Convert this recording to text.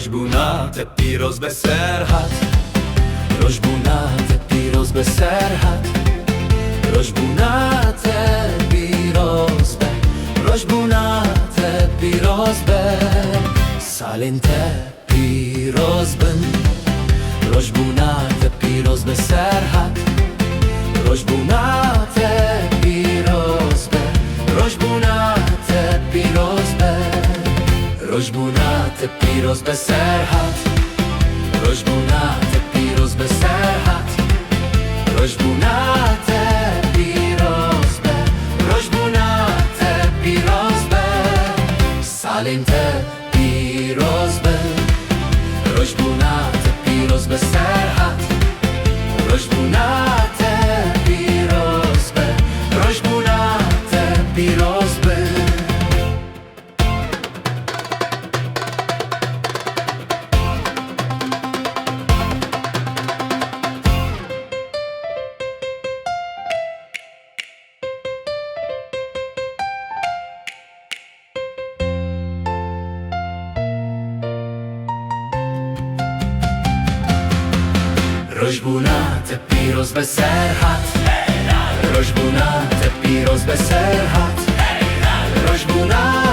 بونات پیروز به سرحد بونات پیروز به سرحد بونات پیروز به بونات پیروز به سالنت پیروز بن بونات پیروز به سرحد بونات پیروز به بونات پیروز به بونات پیروز به سرحد بونات پیروز به سرحد بونات پیروز به بونات پیروز به سالنت پیروز به بونات پیروز به سرحد بونات پیروز به بونات پیروز به بونات پیروز به سرحد بونات پیروز به سرحد بونات